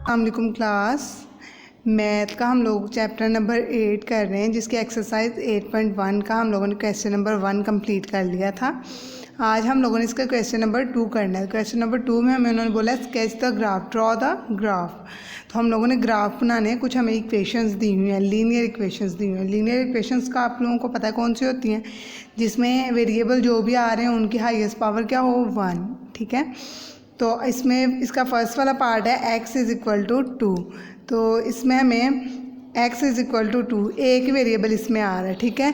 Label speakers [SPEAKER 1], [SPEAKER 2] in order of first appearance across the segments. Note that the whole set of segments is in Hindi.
[SPEAKER 1] अस्सलामुअलैकुम क्लास। मैथ का हम लोग चैप्टर नंबर 8 कर रहे हैं, जिसके एक्सरसाइज 8.1 का हम लोगों ने क्वेश्चन नंबर 1 कंप्लीट कर लिया था। आज हम लोगों ने इसका क्वेश्चन नंबर 2 करना है। क्वेश्चन नंबर 2 में हमें उन्होंने बोला sketch the graph, draw the graph. तो हम लोगों ने ग्राफ बनाने हैं। कुछ हमें इक्वेशंस दी हुई हैं, लीनियर इक्वेशंस दी हुई हैं। लीनियर इक्वेशंस का आप लोगों को पता है कौन सी होती हैं, जिसमें वेरिएबल जो भी आ रहे हैं उनकी हाईएस्ट पावर क्या हो, 1। ठीक है, तो इसमें इसका फर्स्ट वाला पार्ट है x इज़ इक्वल टू 2। तो इसमें हमें x इज़ इक्वल टू 2 एक वेरिएबल इसमें आ रहा है। ठीक है,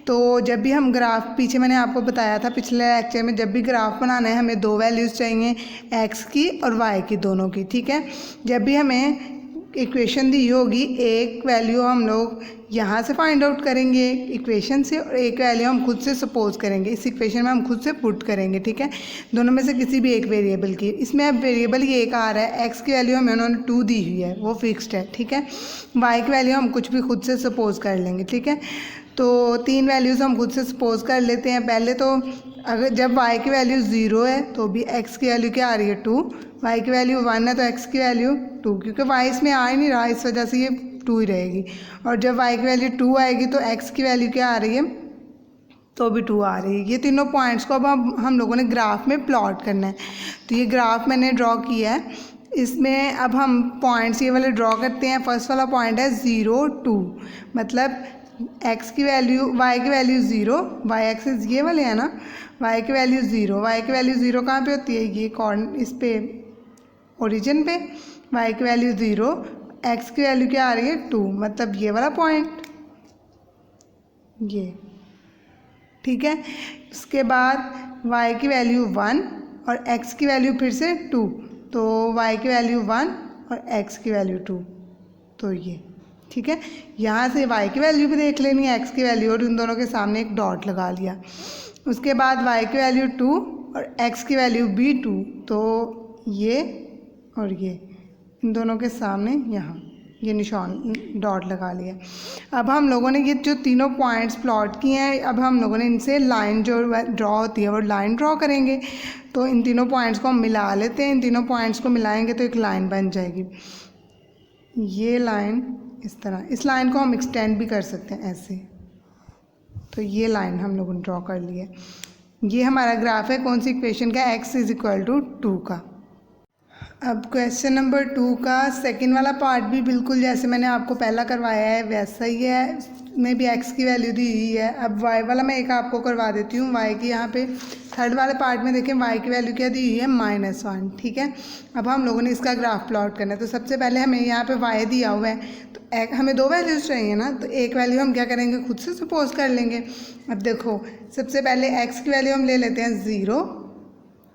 [SPEAKER 1] तो जब भी हम ग्राफ, पीछे मैंने आपको बताया था पिछले लेक्चर में, जब भी ग्राफ बनाना है हमें दो वैल्यूज़ चाहिए, x की और y की, दोनों की। ठीक है, जब भी हमें इक्वेशन दी होगी, एक वैल्यू हम लोग यहाँ से फाइंड आउट करेंगे इक्वेशन से, और एक वैल्यू हम खुद से सपोज करेंगे, इस इक्वेशन में हम खुद से पुट करेंगे। ठीक है, दोनों में से किसी भी एक वेरिएबल की। इसमें अब वेरिएबल ये एक आ रहा है, x की वैल्यू हमें उन्होंने 2 दी हुई है, वो फिक्स्ड है। ठीक है, y की वैल्यू हम कुछ भी खुद से सपोज कर लेंगे। ठीक है, तो 3 वैल्यूज़ हम खुद से सपोज कर लेते हैं। पहले तो अगर जब y की वैल्यू 0 है तो भी x की वैल्यू क्या आ रही है, 2। y की वैल्यू 1 है तो x की वैल्यू 2, क्योंकि y इसमें आ ही नहीं रहा, इस वजह से ये 2 ही रहेगी। और जब y की वैल्यू 2 आएगी तो x की वैल्यू क्या आ रही है, तो भी 2 आ रही है। ये तीनों पॉइंट्स को अब हम लोगों ने ग्राफ में प्लॉट करना है। तो ये ग्राफ मैंने ड्रॉ किया है। इसमें अब हम पॉइंट्स ये वाले ड्रॉ करते हैं। फर्स्ट वाला पॉइंट है 0, 2, मतलब x की वैल्यू, y की वैल्यू 0, y एक्सिस ये वाले हैं ना, y की वैल्यू 0, y की वैल्यू 0 कहाँ पे होती है, ये कॉर्न इस पे ओरिजिन पे, y की वैल्यू 0, x की वैल्यू क्या आ रही है, 2, मतलब ये वाला पॉइंट, ये। ठीक है, उसके बाद y की वैल्यू 1 और x की वैल्यू फिर से 2, तो y की वैल्यू 1 और x की वैल्यू 2, तो ये। ठीक है, यहाँ से y की वैल्यू भी देख लेनी है, x की वैल्यू, और उन दोनों के सामने एक डॉट लगा लिया। उसके बाद y की वैल्यू 2 और x की वैल्यू भी 2, तो ये और ये, इन दोनों के सामने यहाँ ये निशान डॉट लगा लिया। अब हम लोगों ने ये जो तीनों पॉइंट्स प्लॉट किए हैं, अब हम लोगों ने इनसे लाइन जो ड्रॉ होती है वो लाइन ड्रॉ करेंगे। तो इन तीनों पॉइंट्स को हम मिला लेते हैं। इन तीनों पॉइंट्स को मिलाएंगे तो एक लाइन बन जाएगी। ये लाइन इस तरह, इस लाइन को हम एक्सटेंड भी कर सकते हैं ऐसे। तो ये लाइन हम लोगों ने ड्रॉ कर ली है। ये हमारा ग्राफ है कौन सी इक्वेशन का, x इज़ इक्वल टू 2 का। अब क्वेश्चन नंबर 2 का सेकंड वाला पार्ट भी बिल्कुल जैसे मैंने आपको पहला करवाया है वैसा ही है, इसमें भी x की वैल्यू दी हुई है। अब y वाला मैं एक आपको करवा देती हूँ। y की यहाँ पे थर्ड वाले पार्ट में देखें, y की वैल्यू क्या दी हुई है, -1। ठीक है, अब हम लोगों ने इसका ग्राफ प्लॉट करना है। तो सबसे पहले हमें यहाँ पे y दिया हुआ है, तो हमें दो वैल्यूज़ चाहिए ना, तो एक वैल्यू हम क्या करेंगे, खुद से सपोज कर लेंगे। अब देखो, सबसे पहले x की वैल्यू हम ले लेते हैं 0।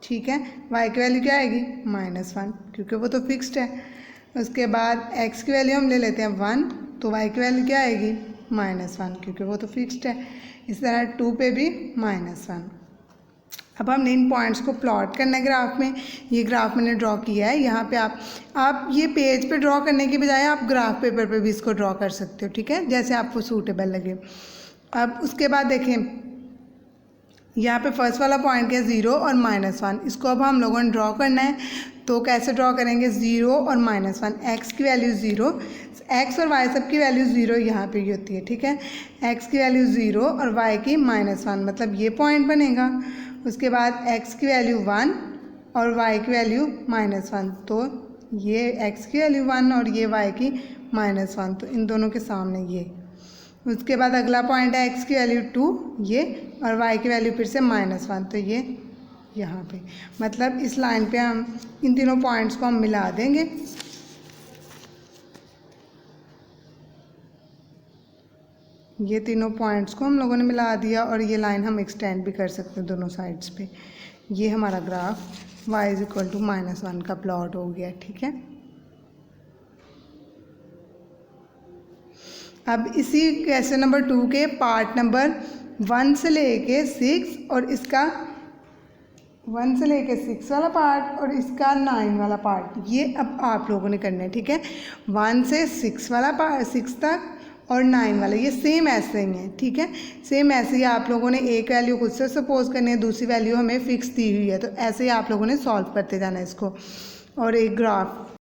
[SPEAKER 1] ठीक है, y की वैल्यू क्या आएगी, -1, क्योंकि वो तो फिक्स्ड है। उसके बाद x की वैल्यू हम ले लेते हैं 1, तो y की वैल्यू क्या आएगी, -1, क्योंकि वो तो फिक्स्ड है। इस तरह 2 पे भी -1। अब हमने इन पॉइंट्स को प्लॉट करना है ग्राफ में। ये ग्राफ मैंने ड्रॉ किया है। यहाँ पे आप ये पेज पे ड्रॉ करने के बजाय आप ग्राफ पेपर पे भी इसको ड्रॉ कर सकते हो। ठीक है, जैसे आपको सूटेबल लगे। अब उसके बाद देखें, यहाँ पे फर्स्ट वाला पॉइंट है 0 और -1, इसको अब हम लोगों ने ड्रॉ करना है। तो कैसे ड्रॉ करेंगे, 0 और -1, x की वैल्यू 0, x और y सब की वैल्यू 0 यहाँ पे ही होती है। ठीक है, x की वैल्यू 0 और y की -1, मतलब ये पॉइंट बनेगा। उसके बाद x की वैल्यू 1 और y की वैल्यू -1, तो ये x की वैल्यू 1 और ये y की -1, तो इन दोनों के सामने ये। उसके बाद अगला पॉइंट है x की वैल्यू 2, ये, और y की वैल्यू फिर से -1, तो ये यहाँ पे, मतलब इस लाइन पे हम इन तीनों पॉइंट्स को हम मिला देंगे। ये तीनों पॉइंट्स को हम लोगों ने मिला दिया, और ये लाइन हम एक्सटेंड भी कर सकते हैं दोनों साइड्स पे। ये हमारा graph y is equal to -1 का प्लॉट हो गया। ठीक है, अब इसी क्वेश्चन नंबर 2 के पार्ट नंबर 1 से लेके 6 और इसका 1 से लेके 6 वाला पार्ट और इसका 9 वाला पार्ट, ये अब आप लोगों ने करना है। ठीक है, 1 से 6 वाला पार्ट, 6 तक, और 9 वाला, ये सेम ऐसे ही है। ठीक है, सेम ऐसे ही आप लोगों ने एक वैल्यू खुद से सपोज करनी है, दूसरी वैल्यू हमें फिक्स दी हुई है, तो ऐसे ही आप लोगों ने सॉल्व करते जाना है इसको। और एक ग्राफ